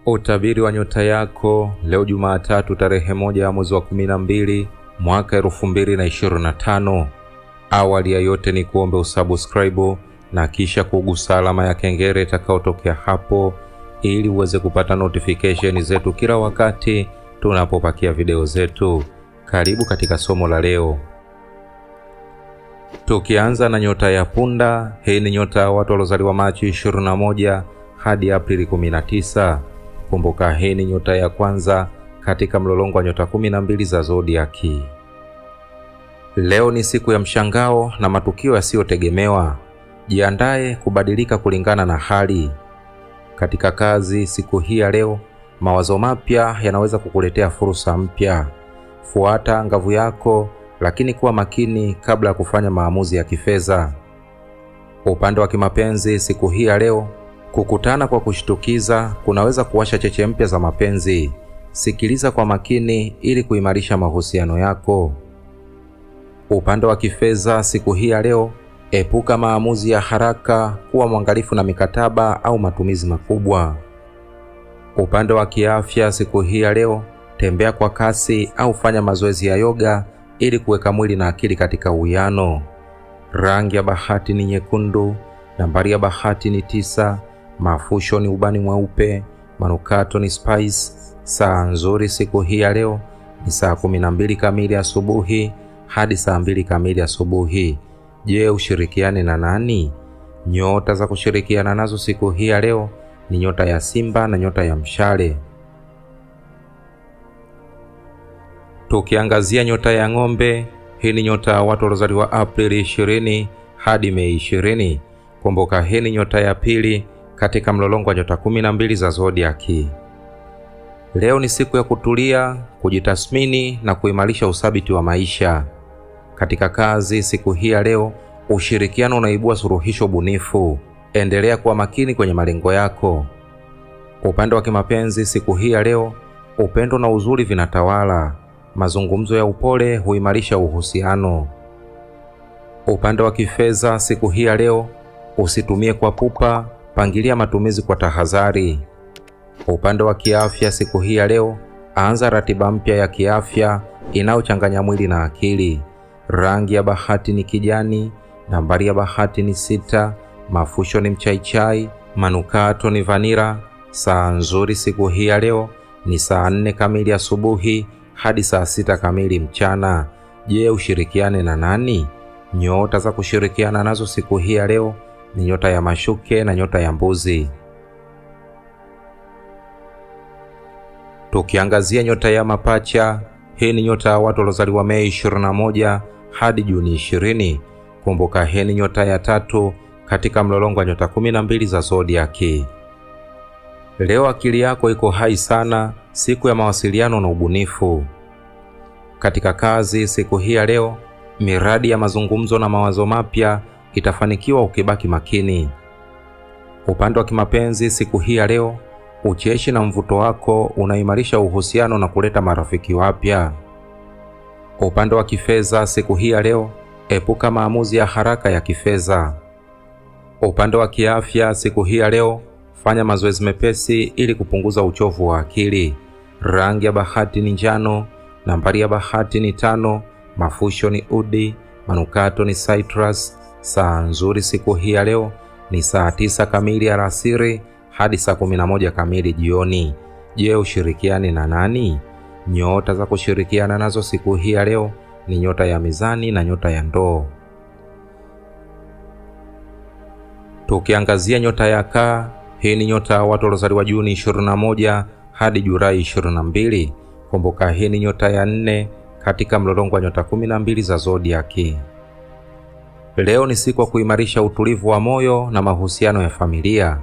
Utabiri wa nyota yako leo Jumatatu tarehe 1 ya mwezi wa 12 mwaka 2025. Awali ya yote ni kuombe usubscribe na kisha kugusa alama ya kengele itakayotokea hapo ili uweze kupata notification zetu kila wakati tunapopakia video zetu. Karibu katika somo la leo. Tukianza na nyota ya punda, hii ni nyota ya watu waliozaliwa Machi 21 hadi Aprili 19. Kumbuka hii ni nyota ya kwanza katika mlolongo wa nyota 12 za zodiaki. Leo ni siku ya mshangao na matukio yasiyotegemewa. Jiandae kubadilika kulingana na hali. Katika kazi siku hii ya leo, mawazo mapya yanaweza kukuletea fursa mpya. Fuata nguvu yako, lakini kuwa makini kabla ya kufanya maamuzi ya kifedha. Upande wa kimapenzi siku hii ya leo, kukutana kwa kushtukiza kunaweza kuwasha cheche mpya za mapenzi. Sikiliza kwa makini ili kuimarisha mahusiano yako. Upande wa kifedha siku hii ya leo, epuka maamuzi ya haraka, kuwa mwangalifu na mikataba au matumizi makubwa. Upande wa kiafya siku hii ya leo, tembea kwa kasi au fanya mazoezi ya yoga ili kuweka mwili na akili katika uwiano. Rangi ya bahati ni nyekundu, nambari ya bahati ni 9, mafusho ni ubani mweupe, manukato ni spice. Saa nzuri siku hii ya leo ni saa 12 kamili asubuhi hadi saa 2 kamili asubuhi. Je, ushirikiane na nani? Nyota za kushirikiana nazo siku hii ya leo ni nyota ya Simba na nyota ya Mshale. Tukiangazia nyota ya Ng'ombe, hii ni nyota ya watu waliozaliwa Aprili 20 hadi Mei 20. Kumbuka hii ni nyota ya pili katika mlolongo wa nyota 12 za zodiaki. Leo ni siku ya kutulia, kujitathmini na kuimarisha uthabiti wa maisha. Katika kazi siku hii ya leo, ushirikiano unaibua suluhisho bunifu. Endelea kuwa makini kwenye malengo yako. Upande wa kimapenzi siku hii ya leo, upendo na uzuri vinatawala. Mazungumzo ya upole huimarisha uhusiano. Upande wa kifedha siku hii ya leo, usitumie kwa pupa, pangilia matumizi kwa tahadhari. Upande wa kiafya siku hii ya leo, anza ratiba mpya ya kiafya inayochanganya mwili na akili. Rangi ya bahati ni kijani, nambari ya bahati ni 6, mafusho ni mchaichai, manukato ni vanira. Saa nzuri siku hii ya leo ni saa 4 kamili asubuhi hadi saa 6 kamili mchana. Je, ushirikiane na nani? Nyota za kushirikiana nazo siku hii ya leo ni nyota ya Mashuke na nyota ya Mbuzi. Tukiangazia nyota ya Mapacha, hii ni nyota ya watu waliozaliwa Mei 21 hadi Juni 20. Kumbuka hii ni nyota ya 3 katika mlolongo wa nyota 12 za zodiaki. Leo akili yako iko hai sana, siku ya mawasiliano na ubunifu. Katika kazi siku hii ya leo, miradi ya mazungumzo na mawazo mapya itafanikiwa ukibaki makini. Upande wa kimapenzi siku hii ya leo, ucheshi na mvuto wako unaimarisha uhusiano na kuleta marafiki wapya. Upande wa kifedha siku hii ya leo, epuka maamuzi ya haraka ya kifedha. Upande wa kiafya siku hii ya leo, fanya mazoezi mepesi ili kupunguza uchovu wa akili. Rangi ya bahati ni njano, nambari ya bahati ni 5, mafusho ni udi, manukato ni citrus. Saa nzuri siku hii ya leo ni saa 9 kamili alasiri hadi saa 11 kamili jioni. Je, ushirikiane na nani? Nyota za kushirikiana nazo siku hii ya leo ni nyota ya Mizani na nyota ya Ndoo. Tukiangazia nyota ya Kaa, hii ni nyota ya watu waliozaliwa Juni 21 hadi Julai 22. Kumbuka hii ni nyota ya 4 katika mlolongo wa nyota 12 za zodiaki. Leo ni siku ya kuimarisha utulivu wa moyo na mahusiano ya familia.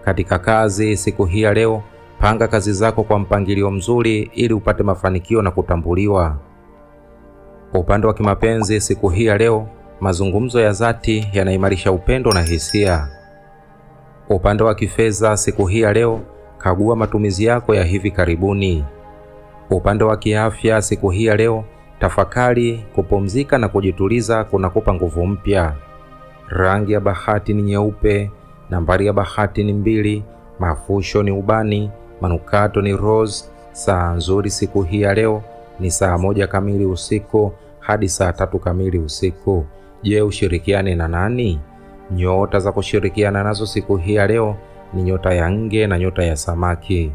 Katika kazi siku hii ya leo, panga kazi zako kwa mpangilio mzuri ili upate mafanikio na kutambuliwa. Upande wa kimapenzi siku hii ya leo, mazungumzo ya dhati yanaimarisha upendo na hisia. Upande wa kifedha siku hii ya leo, kagua matumizi yako ya hivi karibuni. Upande wa kiafya siku hii ya leo, tafakari, kupumzika na kujituliza kunakupa nguvu mpya. Rangi ya bahati ni nyeupe, nambari ya bahati ni 2, mafusho ni ubani. manukato ni rose. Saa nzuri siku hii ya leo ni saa 1 kamili usiku hadi saa 3 kamili usiku. Je, ushirikiane na nani? Nyota za kushirikiana nazo siku hii ya leo ni nyota ya nge na nyota ya samaki.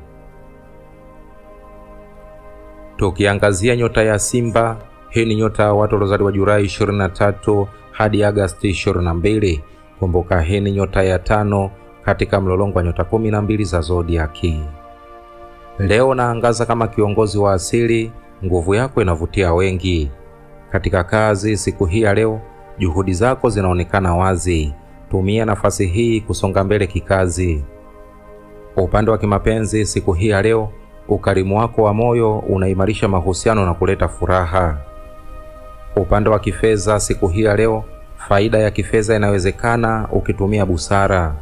Tukiangazia nyota ya Simba, hii ni nyota ya watu waliozaliwa Julai 23 hadi Agosti 22. Kumbuka hii ni nyota ya 5 katika mlolongo wa nyota 12 za zodiaki. Leo naangaza kama kiongozi wa asili, nguvu yako inavutia wengi. Katika kazi siku hii ya leo, juhudi zako zinaonekana wazi. Tumia nafasi hii kusonga mbele kikazi. Upande wa kimapenzi siku hii ya leo, ukarimu wako wa moyo unaimarisha mahusiano na kuleta furaha. Upande wa kifedha siku hii ya leo, faida ya kifedha inawezekana ukitumia busara.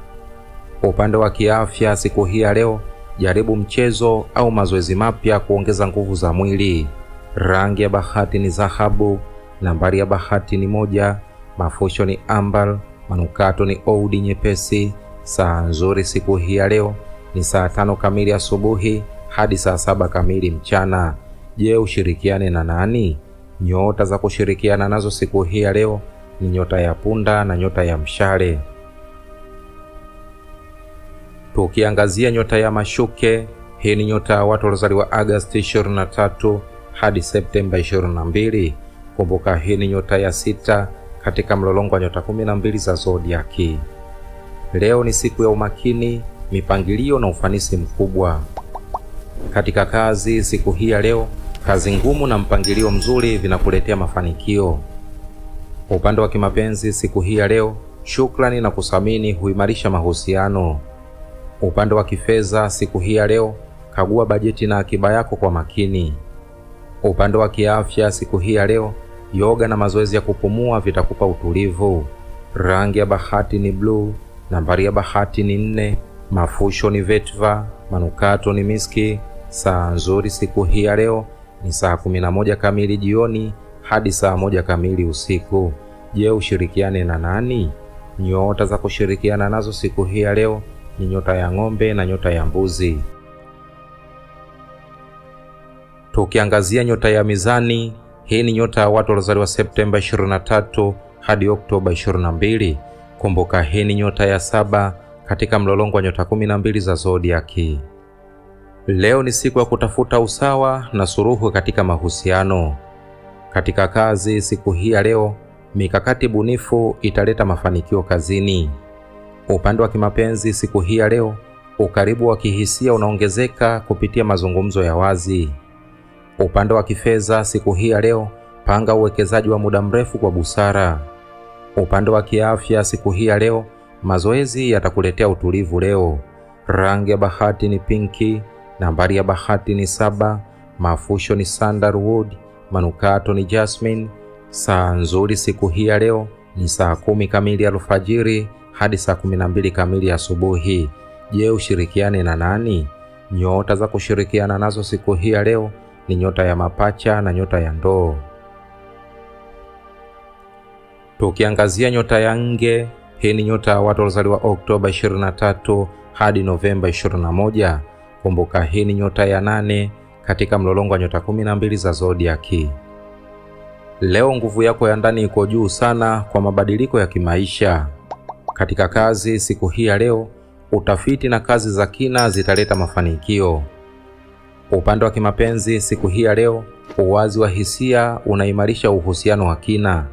Upande wa kiafya siku hii ya leo, jaribu mchezo au mazoezi mapya kuongeza nguvu za mwili. Rangi ya bahati ni dhahabu, nambari ya bahati ni 1, mafusho ni ambal, manukato ni oudi nyepesi. Saa nzuri siku hii ya leo ni saa 5 kamili asubuhi hadi saa 7 kamili mchana. Je, ushirikiane na nani? Nyota za kushirikiana nazo siku hii ya leo ni nyota ya punda na nyota ya mshale. Tukiangazia nyota ya mashuke, hii ni nyota ya watu waliozaliwa Agosti 23 hadi Septemba 22. Kumbuka hii ni nyota ya 6 katika mlolongo wa nyota 12 za zodiaki. Leo ni siku ya umakini, mipangilio na ufanisi mkubwa. Katika kazi siku hii ya leo, kazi ngumu na mpangilio mzuri vinakuletea mafanikio. Upande wa kimapenzi siku hii ya leo, shukrani na kusamini huimarisha mahusiano. Upande wa kifedha siku hii ya leo, kagua bajeti na akiba yako kwa makini. Upande wa kiafya siku hii ya leo, yoga na mazoezi ya kupumua vitakupa utulivu. Rangi ya bahati ni blue, nambari ya bahati ni 4, mafusho ni vetva, manukato ni miski. Saa nzuri siku hii ya leo ni saa 11 kamili jioni hadi saa 1 kamili usiku. Je, ushirikiane na nani? Nyota za kushirikiana nazo siku hii ya leo ni nyota ya ng'ombe na nyota ya mbuzi. Tukiangazia nyota ya mizani, hii ni nyota ya watu waliozaliwa Septemba 23 hadi Oktoba 22. Kumbuka hii ni nyota ya 7 katika mlolongo wa nyota 12 za zodiaki. Leo ni siku ya kutafuta usawa na suluhu katika mahusiano. Katika kazi siku hii ya leo, mikakati bunifu italeta mafanikio kazini. Upande wa kimapenzi siku hii ya leo, ukaribu wa kihisia unaongezeka kupitia mazungumzo ya wazi. Upande wa kifedha siku hii ya leo, panga uwekezaji wa muda mrefu kwa busara. Upande wa kiafya siku hii ya leo, mazoezi yatakuletea utulivu leo. Rangi ya bahati ni pinki, nambari ya bahati ni 7, mafusho ni sandalwood, manukato ni jasmine. Saa nzuri siku hii ya leo ni saa 10 kamili alfajiri hadi saa 12 kamili asubuhi. Je, ushirikiane na nani? Nyota za kushirikiana nazo siku hii ya leo ni nyota ya mapacha na nyota ya ndoo. Tukiangazia nyota ya nge, hii ni nyota ya watu waliozaliwa Oktoba 23 hadi Novemba 21. Kumbuka hii ni nyota ya 8 katika mlolongo wa nyota 12 za zodiaki. Leo nguvu yako ya ndani iko juu sana kwa mabadiliko ya kimaisha. Katika kazi siku hii ya leo, utafiti na kazi za kina zitaleta mafanikio. Upande wa kimapenzi siku hii ya leo, uwazi wa hisia unaimarisha uhusiano wa kina.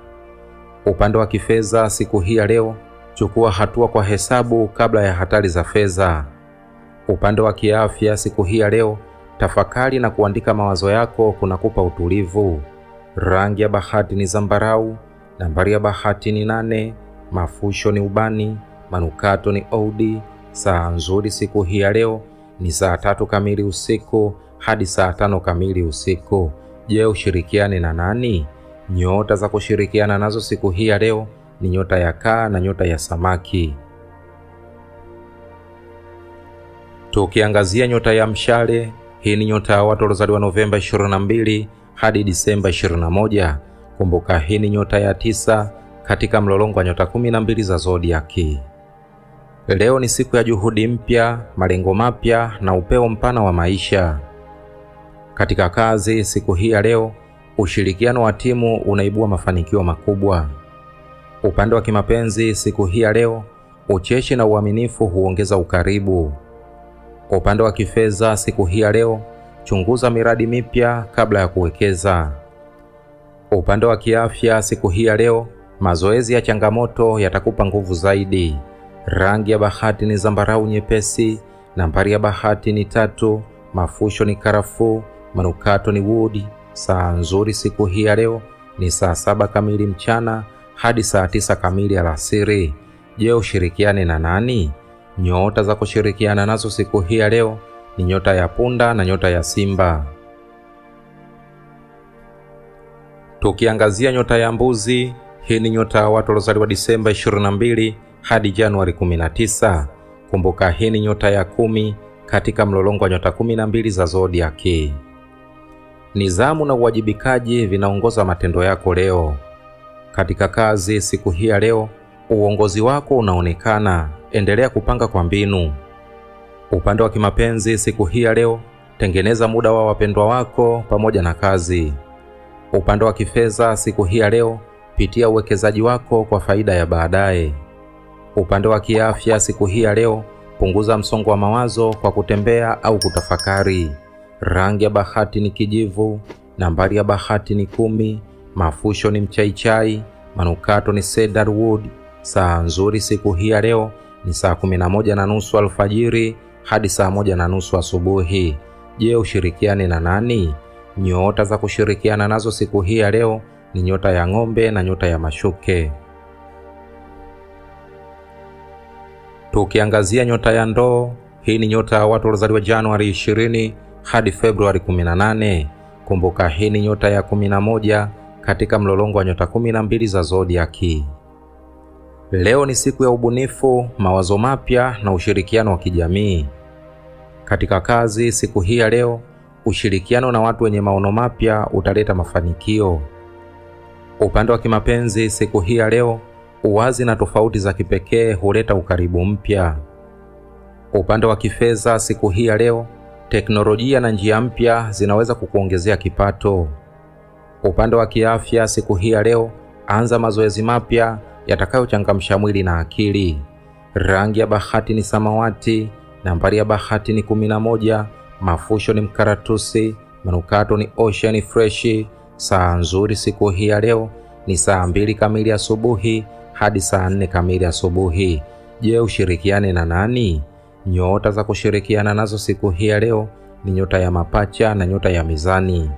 Upande wa kifedha siku hii ya leo, chukua hatua kwa hesabu kabla ya hatari za fedha. Upande wa kiafya siku hii ya leo, tafakari na kuandika mawazo yako kunakupa utulivu. Rangi ya bahati ni zambarau, nambari ya bahati ni 8, mafusho ni ubani, manukato ni oudi. Saa nzuri siku hii ya leo ni saa 3 kamili usiku hadi saa 5 kamili usiku. Je, ushirikiane na nani? Nyota za kushirikiana nazo siku hii ya leo ni nyota ya kaa na nyota ya samaki. Tukiangazia nyota ya mshale, hii ni nyota ya watu waliozaliwa Novemba 22 hadi Disemba 21. Kumbuka hii ni nyota ya 9 katika mlolongo wa nyota 12 za zodiaki. Leo ni siku ya juhudi mpya, malengo mapya na upeo mpana wa maisha. Katika kazi siku hii ya leo, ushirikiano wa timu unaibua mafanikio makubwa. Upande wa kimapenzi siku hii ya leo, ucheshi na uaminifu huongeza ukaribu. Upande wa kifedha siku hii ya leo, chunguza miradi mipya kabla ya kuwekeza. Upande wa kiafya siku hii ya leo, mazoezi ya changamoto yatakupa nguvu zaidi. Rangi ya bahati ni zambarau nyepesi, nambari ya bahati ni 3, mafusho ni karafuu, manukato ni wood. Saa nzuri siku hii ya leo ni saa 7 kamili mchana hadi saa 9 kamili alasiri. Je, ushirikiane na nani? Nyota za kushirikiana nazo siku hii ya leo ni nyota ya punda na nyota ya simba. Tukiangazia nyota ya mbuzi, hii ni nyota ya watu waliozaliwa Disemba 22 hadi Januari 19. Kumbuka hii ni nyota ya 10 katika mlolongo wa nyota 12 za zodiaki. Nidhamu na uwajibikaji vinaongoza matendo yako leo. Katika kazi siku hii ya leo, uongozi wako unaonekana, endelea kupanga kwa mbinu. Upande wa kimapenzi siku hii ya leo, tengeneza muda wa wapendwa wako pamoja na kazi. Upande wa kifedha siku hii ya leo, pitia uwekezaji wako kwa faida ya baadaye. Upande wa kiafya siku hii ya leo, punguza msongo wa mawazo kwa kutembea au kutafakari. Rangi ya bahati ni kijivu, nambari ya bahati ni 10, mafusho ni mchaichai, manukato ni cedarwood. Saa nzuri siku hii ya leo ni saa 11:30 alfajiri hadi saa 1:30 asubuhi. Je, ushirikiane na nani? Nyota za kushirikiana nazo siku hii ya leo ni nyota ya ng'ombe na nyota ya mashuke. Tukiangazia nyota ya ndoo, hii ni nyota ya watu waliozaliwa Januari 20 hadi Februari 18. Kumbuka hii ni nyota ya 11 katika mlolongo wa nyota 12 za zodiaki. Leo ni siku ya ubunifu, mawazo mapya na ushirikiano wa kijamii. Katika kazi siku hii ya leo, ushirikiano na watu wenye maono mapya utaleta mafanikio. Upande wa kimapenzi siku hii ya leo, uwazi na tofauti za kipekee huleta ukaribu mpya. Upande wa kifedha siku hii ya leo, teknolojia na njia mpya zinaweza kukuongezea kipato. Upande wa kiafya siku hii ya leo, anza mazoezi mapya yatakayochangamsha mwili na akili. Rangi ya bahati ni samawati, nambari ya bahati ni 11, mafusho ni mkaratusi, manukato ni ocean fresh. Saa nzuri siku hii ya leo ni saa 2 kamili asubuhi hadi saa 4 kamili asubuhi. Je, ushirikiane na nani? Nyota za kushirikiana nazo siku hii ya leo ni nyota ya mapacha na nyota ya mizani.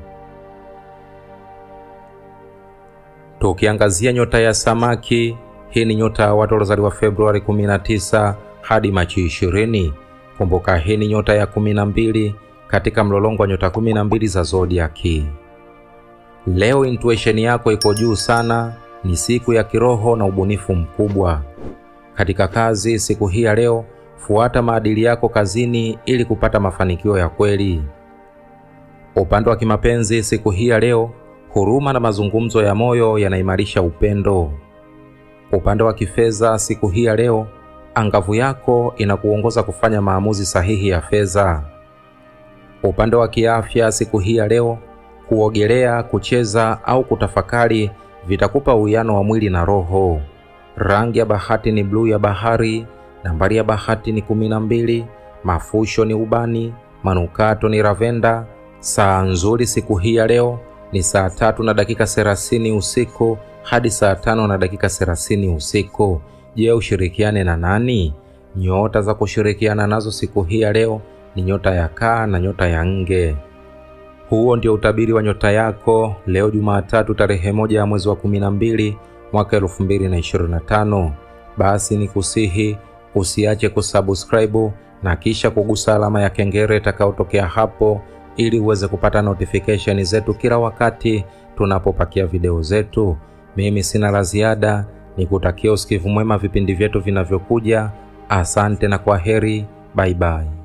Tukiangazia nyota ya samaki, hii ni nyota ya watu waliozaliwa Februari 19 hadi Machi 20. Kumbuka hii ni nyota ya 12 katika mlolongo wa nyota 12 za zodiaki. Leo intuition yako iko juu sana, ni siku ya kiroho na ubunifu mkubwa. Katika kazi siku hii ya leo, fuata maadili yako kazini ili kupata mafanikio ya kweli. Upande wa kimapenzi siku hii ya leo, huruma na mazungumzo ya moyo yanaimarisha upendo. Upande wa kifedha siku hii ya leo, angavu yako inakuongoza kufanya maamuzi sahihi ya fedha. Upande wa kiafya siku hii ya leo, kuogelea, kucheza au kutafakari vitakupa uwiano wa mwili na roho. Rangi ya bahati ni bluu ya bahari, nambari ya bahati ni 12, mafusho ni ubani, manukato ni lavenda. Saa nzuri siku hii ya leo ni saa 3:30 usiku hadi saa 5:30 usiku. Je, ushirikiane na nani? Nyota za kushirikiana nazo siku hii ya leo ni nyota ya kaa na nyota ya nge. Huo ndio utabiri wa nyota yako leo Jumatatu tarehe 1 ya mwezi wa 12 mwaka 2025. Basi ni kusihi usiache kusubscribe na kisha kugusa alama ya kengele itakayotokea hapo ili uweze kupata notification zetu kila wakati tunapopakia video zetu. Mimi sina la ziada, nikutakia usikivu mwema vipindi vyetu vinavyokuja. Asante na kwaheri, bye bye.